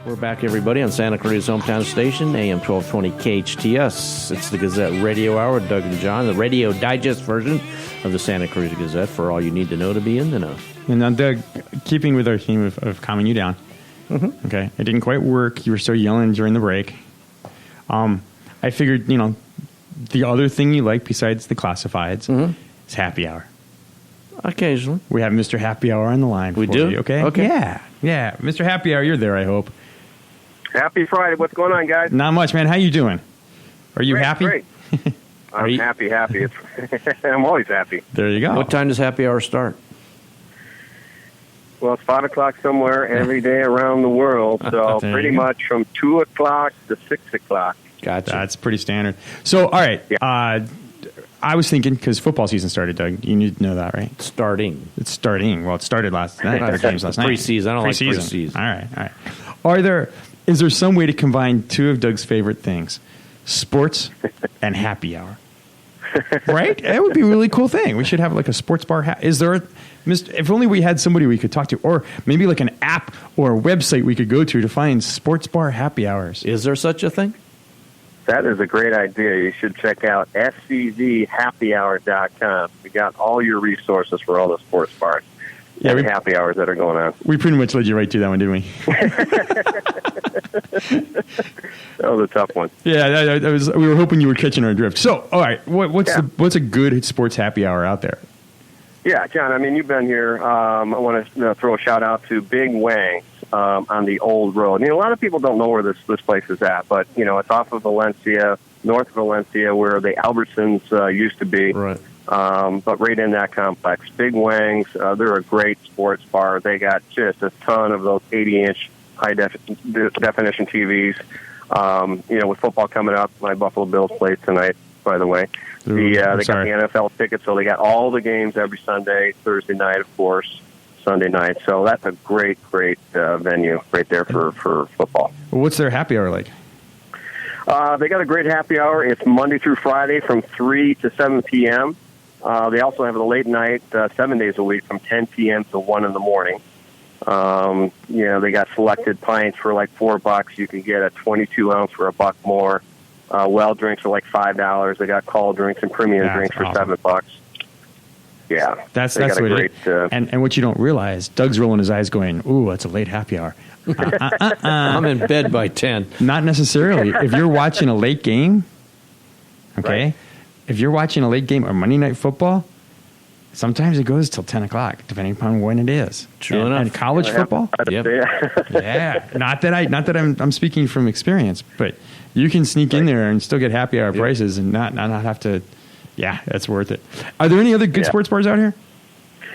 We're back, everybody, on Santa Clarita's hometown station, AM-1220 KHTS. It's the Gazette Radio Hour with Doug and John, the radio digest version of the Santa Clarita Gazette for all you need to know to be in the know. And now, Doug, keeping with our theme of calming you down, okay, it didn't quite work. You were still yelling during the break. I figured, the other thing you like besides the classifieds is happy hour. Occasionally. We have Mr. Happy Hour on the line. We do? You, okay? Yeah. Mr. Happy Hour, you're there, I hope. Happy Friday. What's going on, guys? Not much, man. How you doing? Are you happy? Great. I'm happy. I'm always happy. There you go. What time does happy hour start? Well, it's 5 o'clock somewhere every day around the world, so pretty much from 2 o'clock to 6 o'clock. Gotcha. That's pretty standard. So, all right. Yeah. I was thinking, because football season started, Doug. You need to know that, right? It's starting. Well, it started last night. The games last night. Preseason. I don't like preseason. All right. Is there some way to combine two of Doug's favorite things, sports and happy hour? Right? That would be a really cool thing. We should have like a sports bar. Is there if only we had somebody we could talk to, or maybe like an app or a website we could go to find sports bar happy hours. Is there such a thing? That is a great idea. You should check out scvhappyhour.com. We got all your resources for all the sports bars. Yeah, happy hours that are going on. We pretty much led you right to that one, didn't we? That was a tough one. Yeah, we were hoping you were catching our drift. So, all right, what's a good sports happy hour out there? Yeah, John, I mean, you've been here. I want to throw a shout-out to Big Wang's on the Old Road. A lot of people don't know where this place is at, but, it's off of Valencia, north of Valencia, where the Albertsons used to be. Right. But right in that complex. Big Wang's, they're a great sports bar. They got just a ton of those 80-inch high-definition TVs. With football coming up, my Buffalo Bills play tonight, by the way. They got the NFL tickets, so they got all the games every Sunday, Thursday night, of course, Sunday night. So that's a great venue right there for football. What's their happy hour like? They got a great happy hour. It's Monday through Friday from 3 to 7 p.m. They also have the late night 7 days a week from 10 p.m. to 1 in the morning. They got selected pints for like $4. You can get a 22-ounce for $1 more. Well drinks are like $5. They got cold drinks and premium drinks for awesome. $7. Yeah, that's what great, it is. And what you don't realize, Doug's rolling his eyes, going, "Ooh, it's a late happy hour." I'm in bed by 10. Not necessarily. If you're watching a late game, okay. Right. If you're watching a late game or Monday Night Football, sometimes it goes till 10 o'clock, depending upon when it is. True enough. And college football, yeah. Not that I'm speaking from experience, but you can sneak in there and still get happy hour prices and not have to. Yeah, that's worth it. Are there any other good sports bars out here?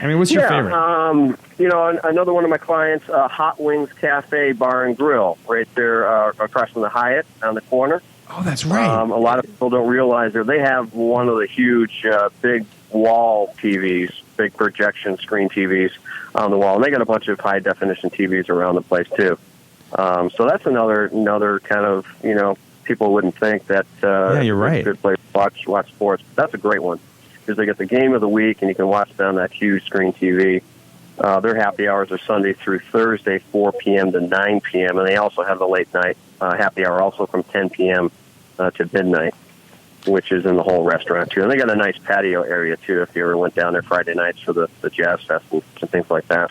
I mean, what's your favorite? Another one of my clients, Hot Wings Cafe Bar and Grill, right there across from the Hyatt on the corner. Oh, that's right. A lot of people don't realize they have one of the huge, big wall TVs, big projection screen TVs on the wall, and they got a bunch of high definition TVs around the place too. So that's another kind of people wouldn't think that you're right. It's a good place to watch sports. But that's a great one because they get the game of the week and you can watch it on that huge screen TV. Their happy hours are Sunday through Thursday, 4 p.m. to 9 p.m., and they also have the late night happy hour also from 10 p.m. To midnight, which is in the whole restaurant, too. And they got a nice patio area, too, if you ever went down there Friday nights for the Jazz Fest and things like that.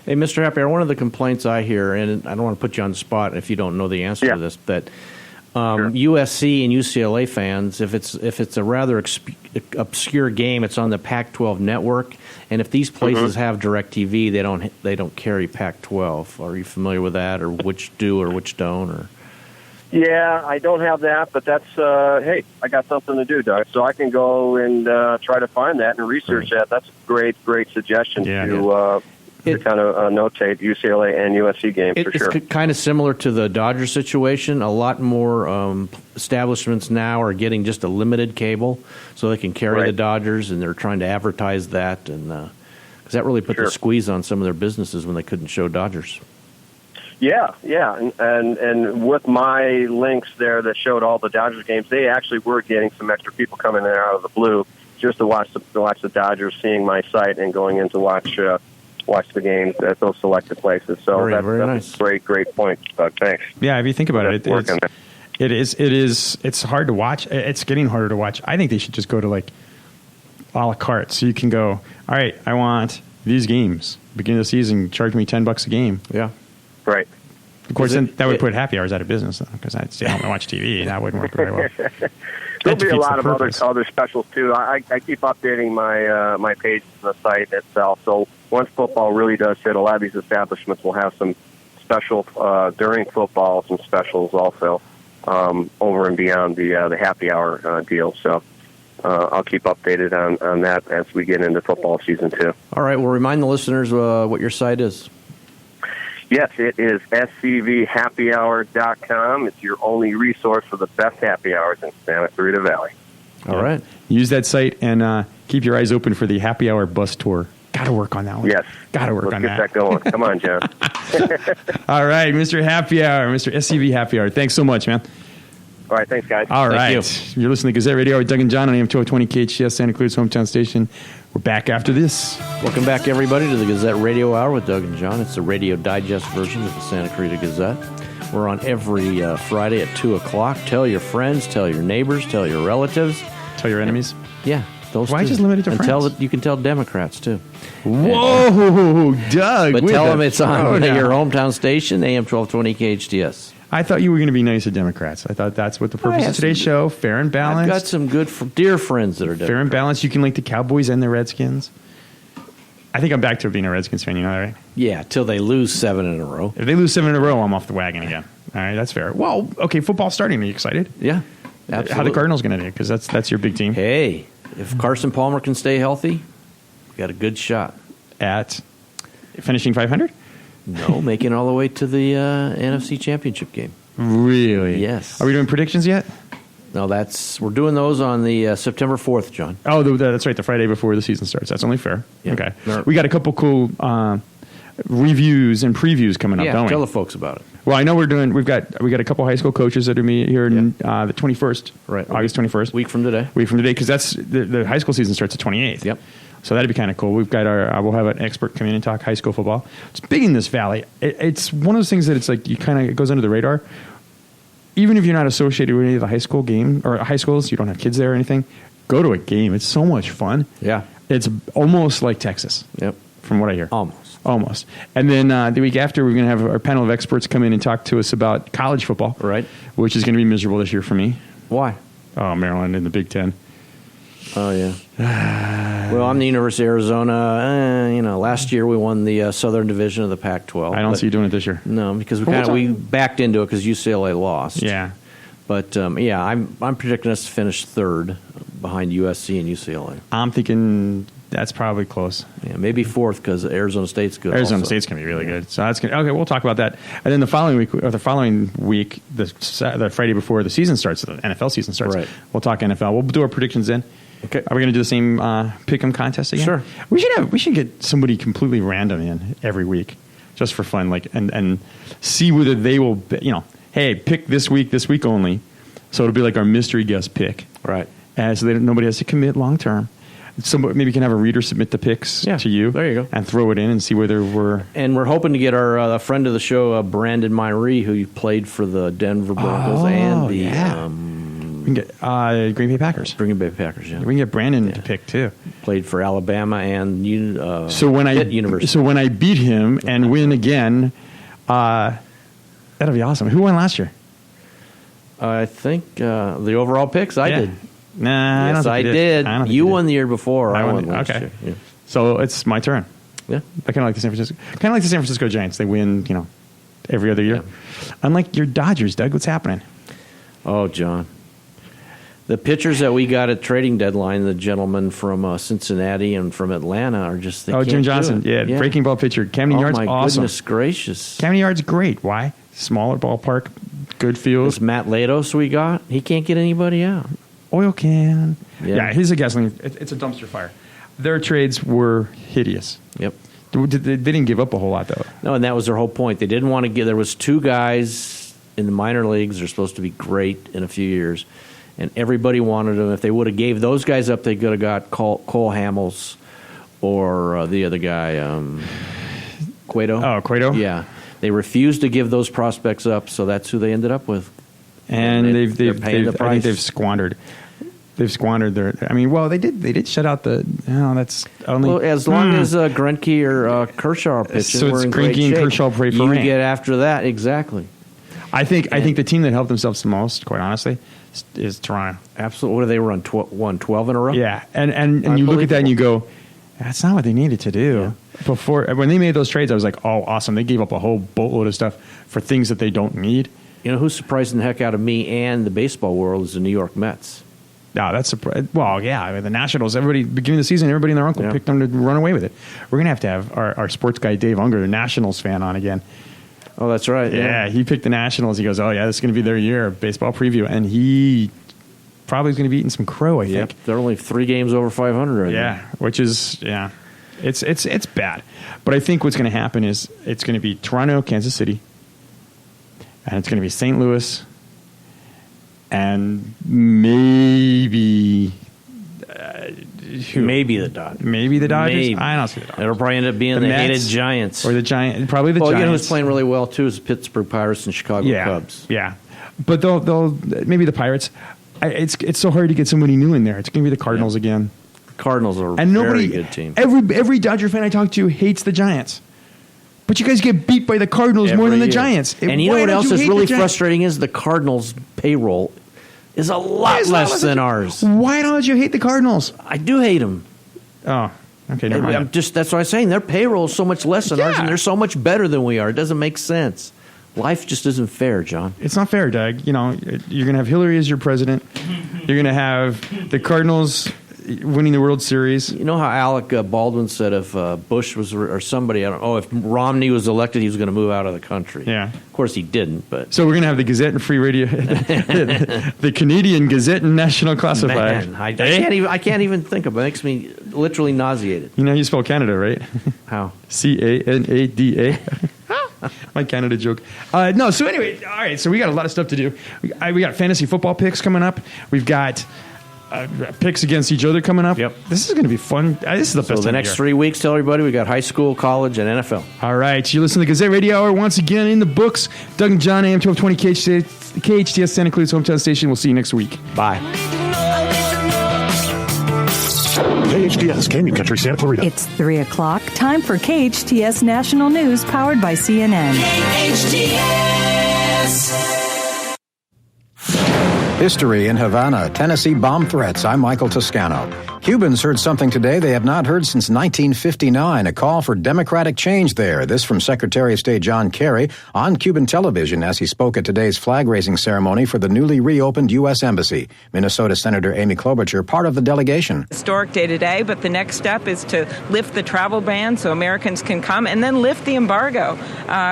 Hey, Mr. Happy Hour, one of the complaints I hear, and I don't want to put you on the spot if you don't know the answer to this, but USC and UCLA fans, if it's a rather obscure game, it's on the Pac-12 network, and if these places have DirecTV, they don't carry Pac-12. Are you familiar with that, or which do or which don't? Or yeah, I don't have that, but that's hey, I got something to do, Doug, so I can go and try to find that and research that. That's a great suggestion to kind of notate UCLA and USC game for sure. It's kind of similar to the Dodger situation. A lot more establishments now are getting just a limited cable so they can carry the Dodgers, and they're trying to advertise that, and because that really put the squeeze on some of their businesses when they couldn't show Dodgers. Yeah, and with my links there that showed all the Dodgers games, they actually were getting some extra people coming in out of the blue just to watch the Dodgers, seeing my site and going in to watch watch the games at those selected places. So Very that's nice. a great point, Doug. Thanks. Yeah, if you think about it, Work on that. it's hard to watch. It's getting harder to watch. I think they should just go to like a la carte, so you can go, all right, I want these games. Beginning of the season, charge me $10 a game. Yeah. Right. Of course, then that would put happy hours out of business, though, because I'd stay home and watch TV. That wouldn't work very well. There'll be a defeats lot the of purpose. other specials too. I keep updating my page on the site itself. So once football really does hit, a lot of these establishments will have some special during football, some specials also over and beyond the happy hour deal. So I'll keep updated on that as we get into football season too. All right. Well, remind the listeners what your site is. Yes, it is scvhappyhour.com. It's your only resource for the best happy hours in Santa Clarita Valley. All right. Use that site and keep your eyes open for the happy hour bus tour. Got to work on that one. Yes. Got to work Let's on get that. that going. Come on, John. All right, Mr. Happy Hour, Mr. SCV Happy Hour. Thanks so much, man. All right, thanks, guys. All right. Thank You're listening to Gazette Radio with Doug and John on AM-1220 KHTS, Santa Clarita's hometown station. We're back after this. Welcome back, everybody, to the Gazette Radio Hour with Doug and John. It's the radio digest version of the Santa Clarita Gazette. We're on every Friday at 2 o'clock. Tell your friends, tell your neighbors, tell your relatives. Tell your enemies. Yeah, those Why two. just limit it to and friends? You can tell Democrats, too. Whoa, Doug. But with tell the them it's on throwdown. your hometown station, AM-1220 KHTS. I thought you were going to be nice to Democrats. I thought that's what the purpose have of today's some- show. Fair and I've got balanced. some good, dear friends that are Fair and Democrats. balanced. You can like the Cowboys and the Redskins. I think I'm back to being a Redskins fan. You know that, right? Yeah, till they lose 7 in a row. If they lose 7 in a row, I'm off the wagon again. All right, that's fair. Well, okay, football's starting. Are you excited? Yeah, absolutely. How the Cardinals going to do? Because that's your big team. Hey, if Carson Palmer can stay healthy, we got a good shot. At finishing 500? No, making it all the way to the NFC Championship game. Really? Yes. Are we doing predictions yet? No, we're doing those on the September 4th, John. Oh, that's right. The Friday before the season starts. That's only fair. Yeah. Okay. No. We got a couple cool reviews and previews coming up, Yeah, don't we? tell the folks about it. Well, I know we got a couple high school coaches that are meeting here in the 21st, Right. August 21st, Week from today. because that's the high school season starts the 28th. Yep. So that'd be kind of cool. We've got we'll have an expert come in and talk high school football. It's big in this valley. It's one of those things that it's like it goes under the radar. Even if you're not associated with any of the high school game or high schools, you don't have kids there or anything, go to a game. It's so much fun. Yeah. It's almost like Texas. Yep. From what I hear. Almost. And then the week after, we're going to have our panel of experts come in and talk to us about college football. Right. Which is going to be miserable this year for me. Why? Oh, Maryland in the Big Ten. Oh, yeah. Well, I'm the University of Arizona. Last year we won the Southern Division of the Pac-12. I don't see you doing it this year. No, because Well, we backed into it because UCLA lost. Yeah. But, I'm predicting us to finish third behind USC and UCLA. I'm thinking that's probably close. Yeah, maybe fourth because Arizona State's good. Arizona also. State's going to be really good. So that's going okay. We'll talk about that. And then the following week, the Friday before the season starts, the NFL season starts. Right. We'll talk NFL. We'll do our predictions then. Okay. Are we going to do the same pick'em contest again? Sure. We should get somebody completely random in every week, just for fun, and see whether they will. Hey, pick this week only. So it'll be like our mystery guest pick. Right. So nobody has to commit long term. Somebody maybe can have a reader submit the picks to you. There you go. And throw it in and see whether we're. And we're hoping to get our a friend of the show, Brandon Myrie, who played for the Denver Broncos and the we can get Green Bay Packers. Green Bay Packers. Yeah, We can get Brandon to pick too. played for Alabama and So when I beat him and win again, that'll be awesome. Who won last year? I think the overall picks I did. Nah, Yes, I did. I don't think You won the year before. I won last okay. year. Yeah. So it's my turn. Yeah. I kind of like the San Francisco Giants. They win, every other year. Yeah. Unlike your Dodgers, Doug. What's happening? Oh, John. The pitchers that we got at trading deadline, the gentlemen from Cincinnati and from Atlanta, are just they Jim can't Johnson. do it. Yeah, breaking ball pitcher. Camden Yard's my awesome. Goodness gracious. Camden Yard's great. Why? Smaller ballpark, good fields. This Matt Latos we got, he can't get anybody out. Oil can. Yeah. Yeah, he's a gasoline. It's a dumpster fire. Their trades were hideous. Yep. They didn't give up a whole lot, though. No, and that was their whole point. They didn't want to get. There was two guys in the minor leagues. They're supposed to be great in a few years, and everybody wanted them. If they would have gave those guys up, they could have got Cole Hamels or the other guy. Cueto. Oh, Cueto? Yeah. They refused to give those prospects up, so that's who they ended up with. And they're paying the price. I think they've squandered. They've squandered their. I mean, well, they did shut out the. No, that's only. Well, as long as Greinke or Kershaw are pitching, so we're it's in great Greinke and shape. Kershaw pray for you rain. get after that, exactly. I think the team that helped themselves the most, quite honestly, is Toronto. Absolutely. What do they run? 12 in a row? Yeah, and you look at that and you go, that's not what they needed to do. Yeah. Before, when they made those trades, I was like, oh, awesome. They gave up a whole boatload of stuff for things that they don't need. You know who's surprising the heck out of me and the baseball world is the New York Mets. No, that's surprising. Well, yeah, I mean, the Nationals, everybody, beginning of the season, everybody and their uncle picked them to run away with it. We're going to have our sports guy, Dave Unger, the Nationals fan, on again. Oh, that's right. Yeah, he picked the Nationals. He goes, oh, yeah, this is going to be their year, baseball preview. And he probably is going to be eating some crow, I think. They're only 3 games over 500 right now. Which is, it's bad. But I think what's going to happen is it's going to be Toronto, Kansas City, and it's going to be St. Louis, and maybe maybe the Dodgers. Maybe the Dodgers? Maybe. I don't see the Dodgers. It'll probably end up being the hated Giants. Or the Giants. Probably the Giants. You know who's playing really well, too, is the Pittsburgh Pirates and Chicago Cubs. Yeah. But they'll maybe the Pirates. It's so hard to get somebody new in there. It's going to be the Cardinals again. The Cardinals are a very good team. Every Dodger fan I talk to hates the Giants. But you guys get beat by the Cardinals more than the Giants. And you know what else is really frustrating is the Cardinals' payroll is a lot less than ours. Why don't you hate the Cardinals? I do hate them. Oh, okay, never mind. That's what I'm saying. Their payroll is so much less than ours, and they're so much better than we are. It doesn't make sense. Life just isn't fair, John. It's not fair, Doug. You know, you're going to have Hillary as your president. You're going to have the Cardinals winning the World Series. You know how Alec Baldwin said if Bush was, or somebody, I don't know, if Romney was elected, he was going to move out of the country. Yeah. Of course, he didn't. But so we're going to have the Gazette and Free Radio, the Canadian Gazette and National Classified. Man, I can't even think of it. It makes me literally nauseated. You know how you spell Canada, right? How? Canada. My Canada joke. No, so anyway, all right, so we got a lot of stuff to do. We got fantasy football picks coming up. We've got picks against each other coming up. Yep. This is going to be fun. This is the best time So the next 3 weeks, tell everybody we got high school, college, and NFL. All right, you listen to the Gazette Radio Hour once again in the books. Doug and John, AM-1220 KHTS, Santa Cruz hometown station. We'll see you next week. Bye. KHTS, Canyon Country, Santa Clarita. It's 3 o'clock. Time for KHTS National News, powered by CNN. KHTS. History in Havana, Tennessee bomb threats. I'm Michael Toscano. Cubans heard something today they have not heard since 1959, a call for democratic change there. This from Secretary of State John Kerry on Cuban television as he spoke at today's flag-raising ceremony for the newly reopened U.S. Embassy. Minnesota Senator Amy Klobuchar, part of the delegation. Historic day today, but the next step is to lift the travel ban so Americans can come and then lift the embargo,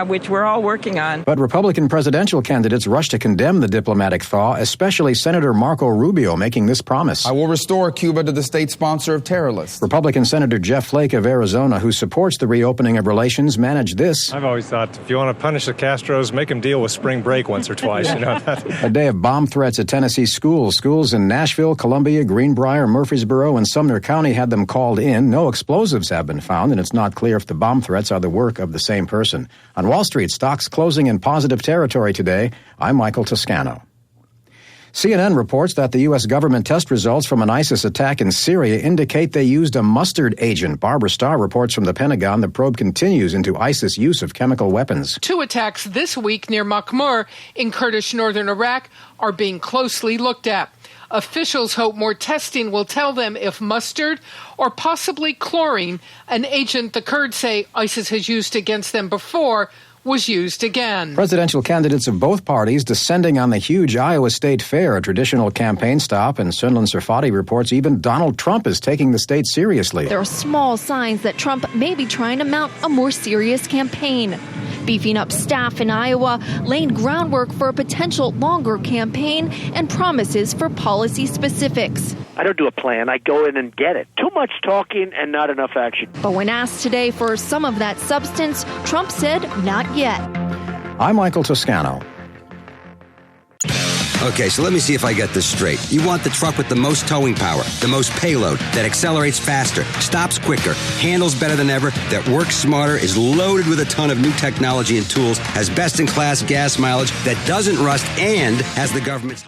which we're all working on. But Republican presidential candidates rush to condemn the diplomatic thaw, especially Senator Marco Rubio making this promise. I will restore Cuba to the state sponsor of terror list. Republican Senator Jeff Flake of Arizona, who supports the reopening of relations, managed this. I've always thought if you want to punish the Castros, make them deal with spring break once or twice. You know, A day of bomb threats at Tennessee schools. Schools in Nashville, Columbia, Greenbrier, Murfreesboro, and Sumner County had them called in. No explosives have been found, and it's not clear if the bomb threats are the work of the same person. On Wall Street, stocks closing in positive territory today. I'm Michael Toscano. CNN reports that the U.S. government test results from an ISIS attack in Syria indicate they used a mustard agent. Barbara Starr reports from the Pentagon the probe continues into ISIS use of chemical weapons. 2 attacks this week near Makhmur in Kurdish northern Iraq are being closely looked at. Officials hope more testing will tell them if mustard or possibly chlorine, an agent the Kurds say ISIS has used against them before, was used again. Presidential candidates of both parties descending on the huge Iowa State Fair, a traditional campaign stop, and Sunlan Sarfati reports even Donald Trump is taking the state seriously. There are small signs that Trump may be trying to mount a more serious campaign. Beefing up staff in Iowa, laying groundwork for a potential longer campaign, and promises for policy specifics. I don't do a plan. I go in and get it. Too much talking and not enough action. But when asked today for some of that substance, Trump said not yet. I'm Michael Toscano. Okay, so let me see if I get this straight. You want the truck with the most towing power, the most payload, that accelerates faster, stops quicker, handles better than ever, that works smarter, is loaded with a ton of new technology and tools, has best-in-class gas mileage, that doesn't rust, and has the government's...